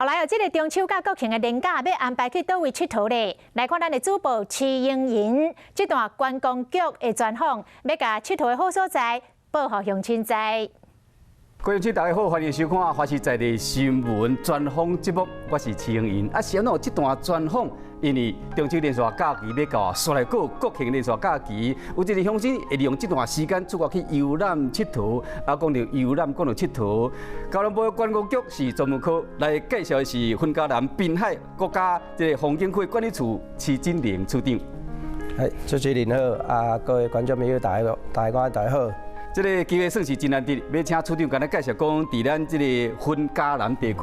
后来这个中秋甲国庆的连假要安排去倒位佚佗咧？来看咱的主播徐英莹这段观光局的专访，要甲佚佗的好所在报互乡亲知。各位亲，大家好，欢迎收看《华视在地新闻专访》节目，我是徐英莹。先哦，这段专访，因为中秋连续假期要到，煞来过国庆连续假期，有一个乡亲会利用这段时间出国去游览佚佗。讲到游览，讲到佚佗，高雄部观光局是专门科来介绍的是云嘉南滨海国家这个风景区管理处徐金玲处长。主持人好，各位观众朋友，大家好。这个机会算是真难得，要请处长跟咱介绍讲，伫咱这个云嘉南地区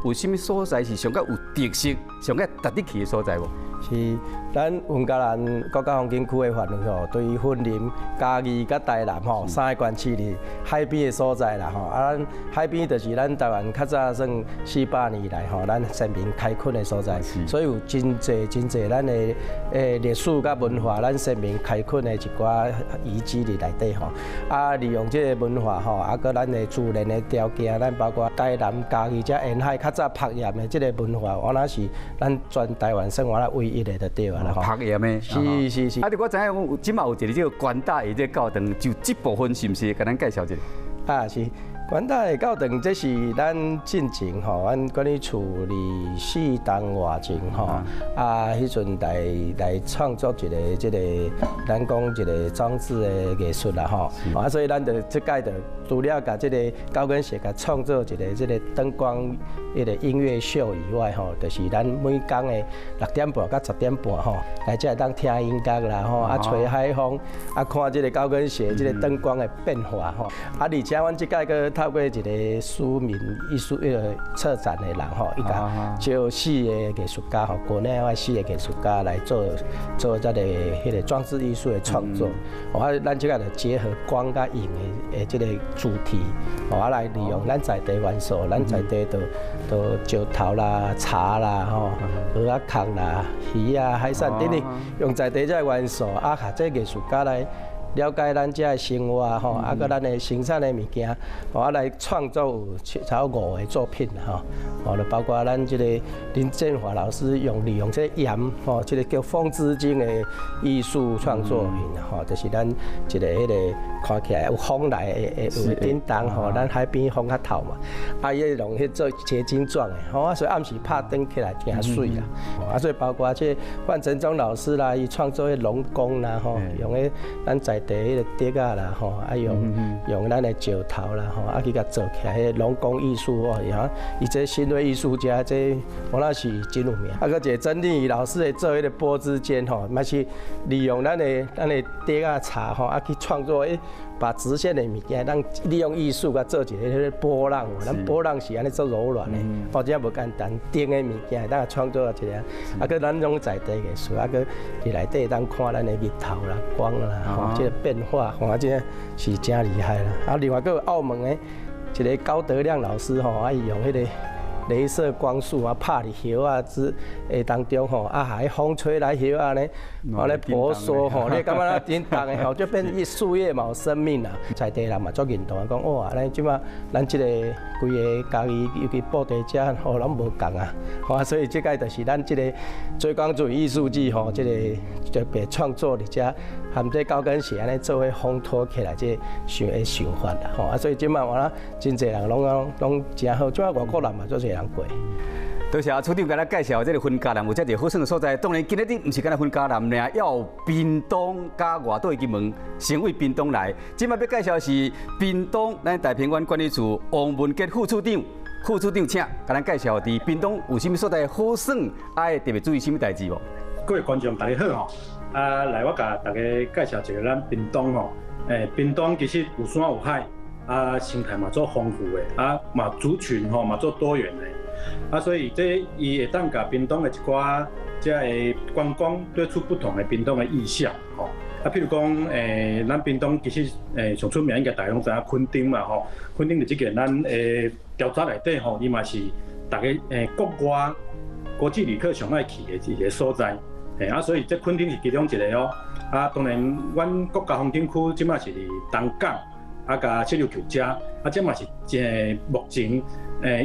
有甚物所在是上较有特色、上较值得去的所在无？是咱云嘉南国家风景区的范围对于云林、嘉义、甲台南三个县市里海边的所在啦咱海边就是咱台湾较早算400年以来咱先民开垦的所在，所以有真侪咱的历史甲文化，咱先民开垦的一寡遗迹里内底利用这个文化搁咱的自然的条件，咱包括台南、嘉义遮沿海较早拍盐的这个文化，我那是咱全台湾算我那唯一的就对啦拍盐的，是。我知影今嘛有一个这个关大的这教堂，就这部分是毋是？甲咱介绍一下。是。关大的教堂，这是咱进前咱管理处理4当外前迄阵来创作一个这个咱讲一个装置的艺术啦所以咱就这届就除了甲这个高跟鞋甲创作一个这个灯光一个音乐秀以外就是咱每天的6点半到10点半来这当听音乐啦吹海风看这个高跟鞋这个灯光的变化而且阮这届个透过一个书民艺术策展的人伊甲招4个艺术家国内外4个艺术家来做这个迄个装置艺术的创作。咱这个就结合光甲影的这个主题，来利用咱在地元素，咱在地都石头啦、茶啦、蚵仔壳啦、鱼啊、海产等等，用在地这元素甲这艺术家来了解咱这的生活搁咱的生产的物件，来创作有超5个作品就包括咱这个林建华老师利用这盐这个叫风之晶的艺术创作品就是咱一个迄个看起来有风来的有叮当咱海边风较透嘛，伊用去做结晶状的所以暗时拍灯起来真水啦所以包括这范承宗老师啦，伊创作迄龙宫啦用迄咱在地迄个竹仔啦用咱的石头啦去甲做起来迄龙宫艺术伊这新锐艺术家，这我那是真有名。搁一个曾丽仪老师会做迄个波之间嘛是利用咱的竹仔茶去创作把直线的物件，咱利用艺术甲做一个迄个波浪咱波浪是安尼做柔软的这无简单，钉的物件咱创作一个搁咱种在地艺术搁伫内底当看咱的日头啦、光啦这个变化这是真厉害啦另外搁有澳门的一个高德亮老师伊用迄个镭射光束拍伫叶子当中海风吹来叶呢咧婆娑你感觉真动的就变树叶嘛有生命啦。在地人嘛做认同讲哇，咱即马咱即个规个家己尤其布袋遮咱无共所以即个就是咱即个追光主义艺术季即个特别创作伫遮含这高跟鞋安尼做伙烘托起来这想法啦所以即马我真侪人拢真好，即马外国人嘛做侪人过。多谢处长给咱介绍这个云嘉南有这个好耍的所在。当然，今日不是干那云嘉南尔，要有屏东加外岛的金门，先为屏东来。今麦要介绍的是屏东咱太平湾管理处王文杰副处长。副处长，请给咱介绍伫屏东有甚物所在好耍，爱特别注意甚物代志无？各位观众大家好来我甲大家介绍一个咱屏东屏东其实有山有海生态嘛做丰富的嘛族群嘛做多元的所以这伊会当甲屏东的一寡这个观光对出不同的屏东的意象譬如讲咱屏东其实上出名应该大家拢知影垦丁嘛垦丁就即个咱调查内底伊嘛是大家国外国际旅客上爱去的一个所在所以这垦丁是其中一个当然阮国家风景区即马是伫东港甲七六球遮这嘛是目前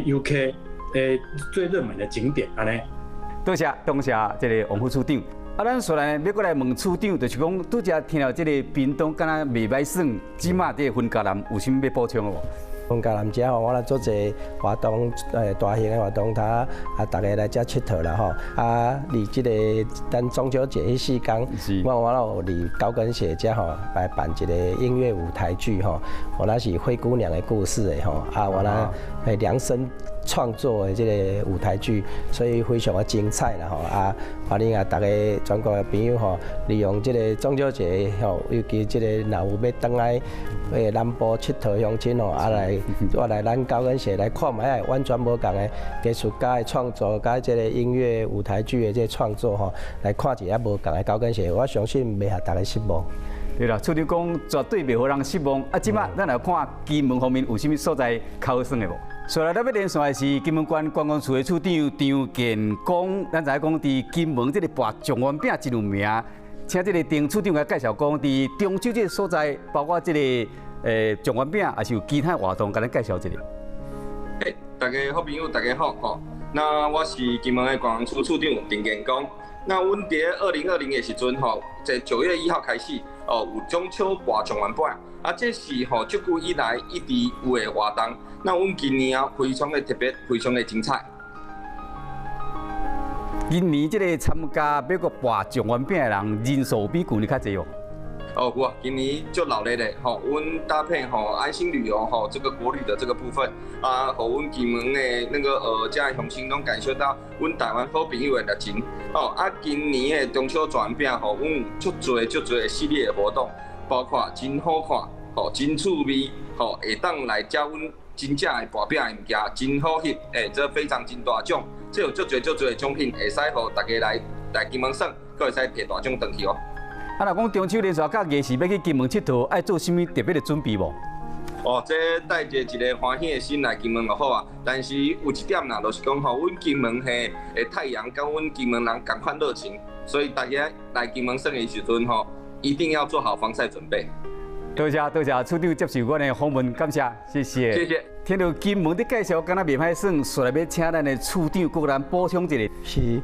游客最热门的景点安尼。多谢这个王副处长。咱虽然要过来问处长，就是讲拄则听到这个屏东敢若袂歹耍，即马这个分家南有啥物要补充无？分家南遮吼，我来做一个活动，大型的活动，大家来遮佚佗啦吼。离这个咱中秋节迄4天，我有离高跟鞋遮吼来办一个音乐舞台剧吼，那是灰姑娘的故事的吼，我那量身创作的这个舞台剧，所以非常的精彩啦吼欢迎大家全国的朋友吼，利用这个中秋节吼，尤其这个若有要倒来南部佚佗乡亲吼，来咱高跟鞋来看卖完全无共的艺术家的创作，甲这个音乐舞台剧的这个创作吼，来看一下无共的高跟鞋，我相信袂让大家失望。对啦，处长讲绝对袂互人失望。即马咱来看金门方面有啥物所在考算的无？所以咱要连线的是金门县观光处的处长张建光。咱知影讲伫金门这个拔状元饼真有名，请这个丁处长来介绍讲伫中秋这个所在，包括这个状元饼，还是有其他活动，甲咱介绍一下。大家好朋友，大家好吼。那我是金门的观光处处长丁建光。那阮伫2020的时阵吼，在9月1号开始有中秋拔状元饼，这是这久以来一直有的活动。那阮今年非常的特别，非常的精彩。今年这个参加要个拔状元饼的人人数比旧年较侪哦。我今年就热烈的阮搭配安心旅游这个国旅的这个部分互阮金门的那个遮的乡亲拢感受到阮台湾好朋友的热情今年的中秋状元饼阮有足侪的系列的活动，包括真好看真趣味会当来食阮真正的拔饼的物件，真好翕这非常真大奖，这有足侪的奖品会使互大家来金门耍，佫会使摕大奖回去哦。若讲中秋连续假期是要去金门佚佗，爱做啥物特别的准备无？这带着一个欢喜的心来金门就好啊。但是有一点啦，就是讲阮金门的太阳跟阮金门人同款热情，所以大家来金门耍的时阵一定要做好防晒准备。多谢处长接受阮的访问，感谢，谢谢。谢谢。听到金门的介绍，敢若袂歹耍，所以要请咱的处长给咱补充一下。是。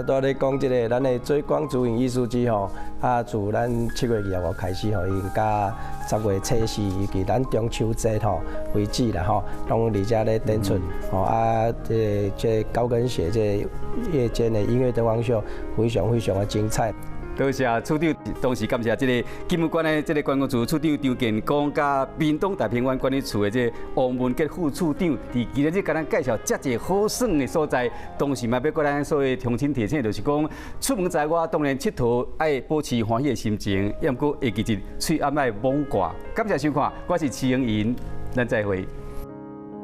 拄咧讲即个咱的追光主演艺术季自咱7月25开始已经到10月初4，以及咱中秋节为止啦拢伫遮咧展出这高跟鞋这夜间的音乐灯光秀非常的精彩。多谢处长，同时感谢这个金门县的这个观光处处长张建光，甲屏东大平湾管理处的这王文杰副处长，伫今日甲咱介绍遮济好耍的所在，同时嘛要甲咱所有乡亲提醒，就是讲出门在外，当然佚佗爱保持欢喜的心情，也毋过下期日嘴暗爱罔挂。感谢收看，我是齐永银，咱再会。